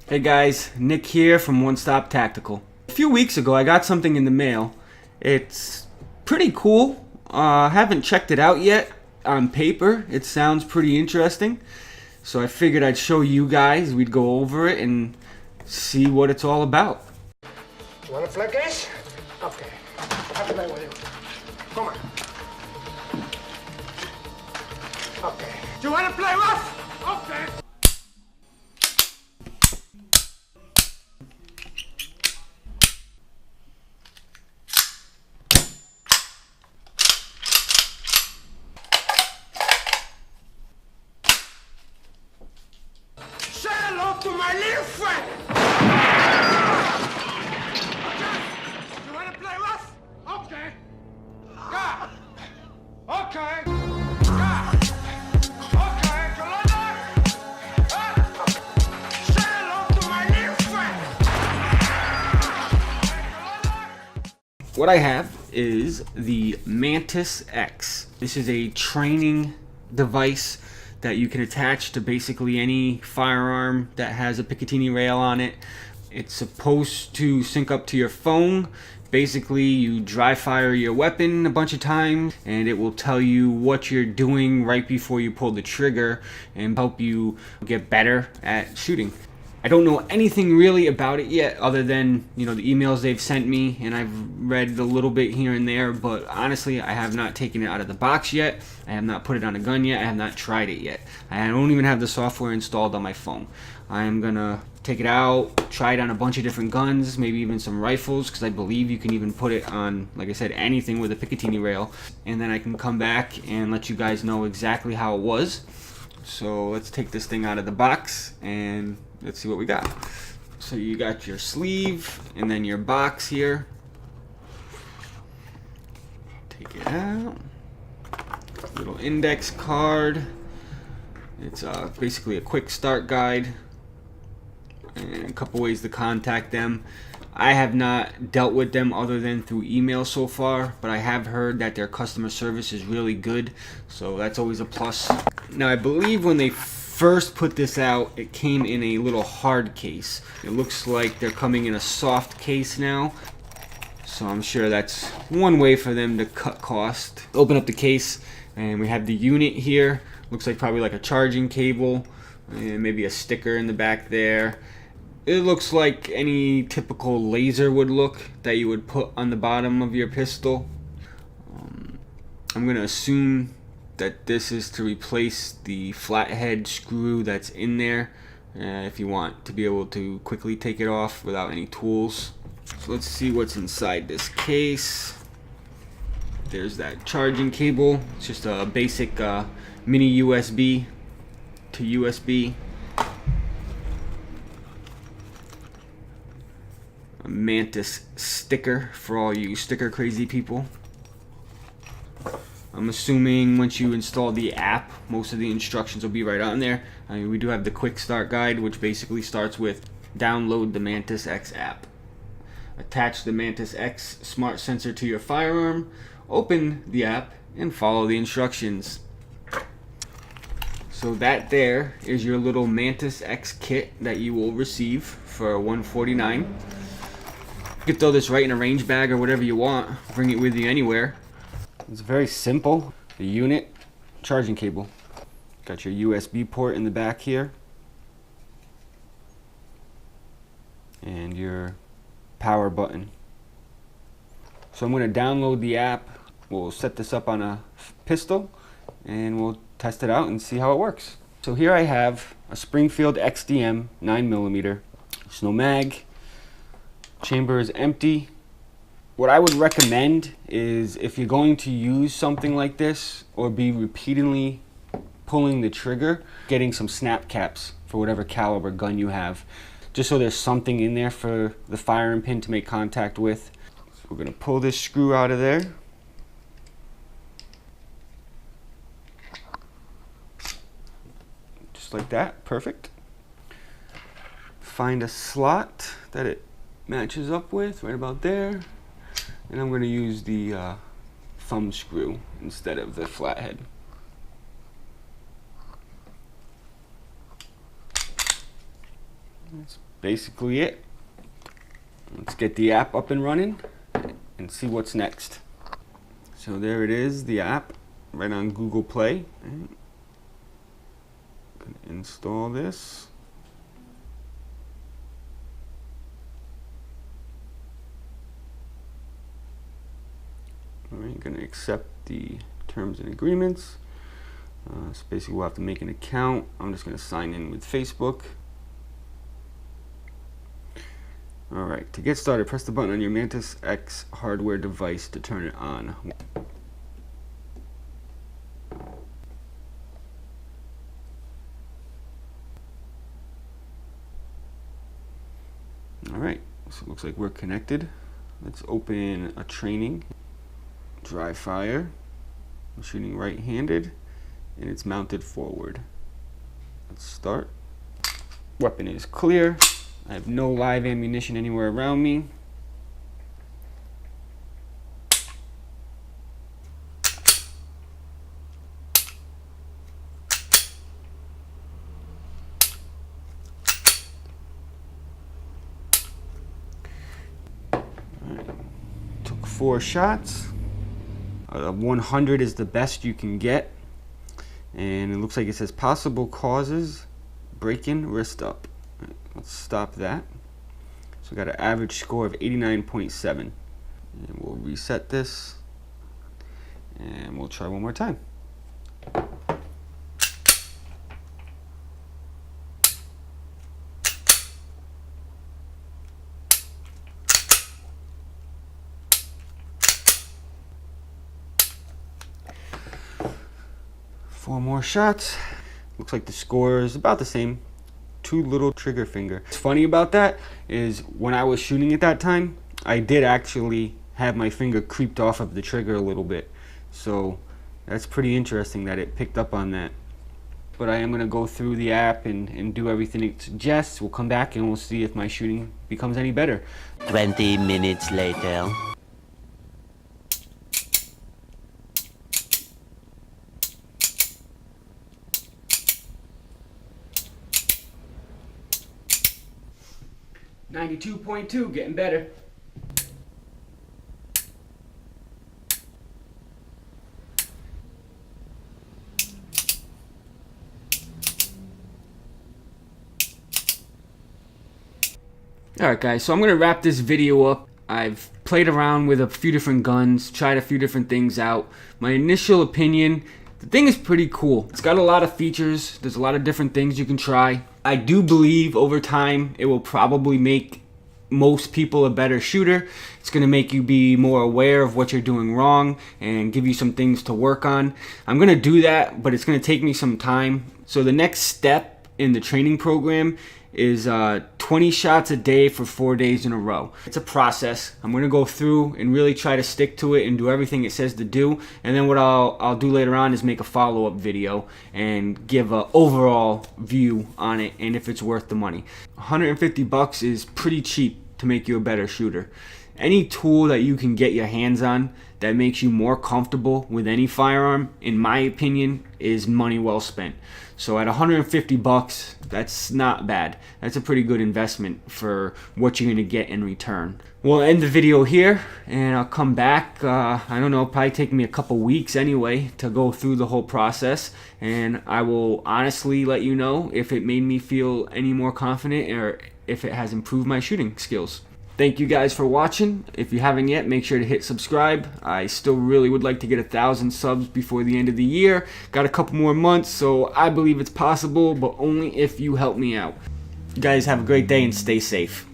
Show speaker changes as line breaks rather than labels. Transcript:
Hey guys, Nick here from One Stop Tactical. A few weeks ago I got something in the mail. It's pretty cool. Haven't checked it out yet. On paper, it sounds pretty interesting. So I figured I'd show you guys, we'd go over it and see what it's all about.
You want a flat gas? Okay. I'll play with you. Come on. Okay. Do you want to play rough? Okay. Say hello to my little friend. You want to play rough? Okay. Yeah. Okay. Yeah. Okay. Say hello to my little friend.
What I have is the Mantis X. This is a training device that you can attach to basically any firearm that has a Picatinny rail on it. It's supposed to sync up to your phone. Basically, you dry fire your weapon a bunch of times and it will tell you what you're doing right before you pull the trigger and help you get better at shooting. I don't know anything really about it yet other than, the emails they've sent me, and I've read a little bit here and there, but honestly, I have not taken it out of the box yet. I have not put it on a gun yet. I have not tried it yet. I don't even have the software installed on my phone. I am gonna take it out, try it on a bunch of different guns, maybe even some rifles, because I believe you can even put it on, like I said, anything with a Picatinny rail, and then I can come back and let you guys know exactly how it was. So let's take this thing out of the box and let's see what we got. So you got your sleeve and then your box here. Take it out. Little index card. It's basically a quick start guide and a couple ways to contact them. I have not dealt with them other than through email so far, but I have heard that their customer service is really good, so that's always a plus. Now I believe when they first put this out, it came in a little hard case. It looks like they're coming in a soft case now, so I'm sure that's one way for them to cut cost. Open up the case and we have the unit here. Looks like probably like a charging cable and maybe a sticker in the back there. It looks like any typical laser would look that you would put on the bottom of your pistol. I'm going to assume that this is to replace the flathead screw that's in there if you want to be able to quickly take it off without any tools. So let's see what's inside this case. There's that charging cable. It's just a basic mini USB to USB. A Mantis sticker for all you sticker crazy people. I'm assuming once you install the app, most of the instructions will be right on there. We do have the quick start guide, which basically starts with download the Mantis X app. Attach the Mantis X smart sensor to your firearm, open the app, and follow the instructions. So that there is your little Mantis X kit that you will receive for $149. You can throw this right in a range bag or whatever you want. Bring it with you anywhere. It's very simple. The unit, charging cable. Got your USB port in the back here. And your power button. So I'm going to download the app. We'll set this up on a pistol and we'll test it out and see how it works. So here I have a Springfield XDM 9mm. There's no mag. Chamber is empty. What I would recommend is if you're going to use something like this or be repeatedly pulling the trigger, getting some snap caps for whatever caliber gun you have, just so there's something in there for the firing pin to make contact with. So we're going to pull this screw out of there. Just like that, perfect. Find a slot that it matches up with, right about there. And I'm going to use the thumb screw instead of the flathead. That's basically it. Let's get the app up and running and see what's next. So there it is, the app, right on Google Play. I'm gonna install this. Alright, gonna accept the terms and agreements. So basically we'll have to make an account. I'm just gonna sign in with Facebook. Alright, to get started, press the button on your Mantis X hardware device to turn it on. Alright, so it looks like we're connected. Let's open a training. Dry fire. I'm shooting right-handed, and it's mounted forward. Let's start. Weapon is clear. I have no live ammunition anywhere around me. Alright. Took 4 shots. 100 is the best you can get. And it looks like it says possible causes, break-in, wrist up. Let's stop that. So we got an average score of 89.7. And we'll reset this. And we'll try one more time. Four more shots. Looks like the score is about the same. Too little trigger finger. What's funny about that is when I was shooting at that time, I did actually have my finger creeped off of the trigger a little bit. So that's pretty interesting that it picked up on that. But I am going to go through the app and do everything it suggests. We'll come back and we'll see if my shooting becomes any better.
20 minutes later.
.2, getting better. Alright guys, so I'm going to wrap this video up. I've played around with a few different guns, tried a few different things out. My initial opinion, the thing is pretty cool. It's got a lot of features, there's a lot of different things you can try. I do believe over time it will probably make most people a better shooter. It's going to make you be more aware of what you're doing wrong and give you some things to work on. I'm going to do that, but it's going to take me some time. So the next step in the training program is 20 shots a day for 4 days in a row. It's a process. I'm going to go through and really try to stick to it and do everything it says to do. And then what I'll do later on is make a follow-up video and give an overall view on it and if it's worth the money. $150 is pretty cheap to make you a better shooter. Any tool that you can get your hands on that makes you more comfortable with any firearm, in my opinion, is money well spent. So at $150, that's not bad. That's a pretty good investment for what you're going to get in return. We'll end the video here, and I'll come back. I don't know, probably take me a couple weeks anyway to go through the whole process, and I will honestly let you know if it made me feel any more confident or if it has improved my shooting skills. Thank you guys for watching. If you haven't yet, make sure to hit subscribe. I still really would like to get 1,000 subs before the end of the year. Got a couple more months, so I believe it's possible, but only if you help me out. You guys have a great day and stay safe.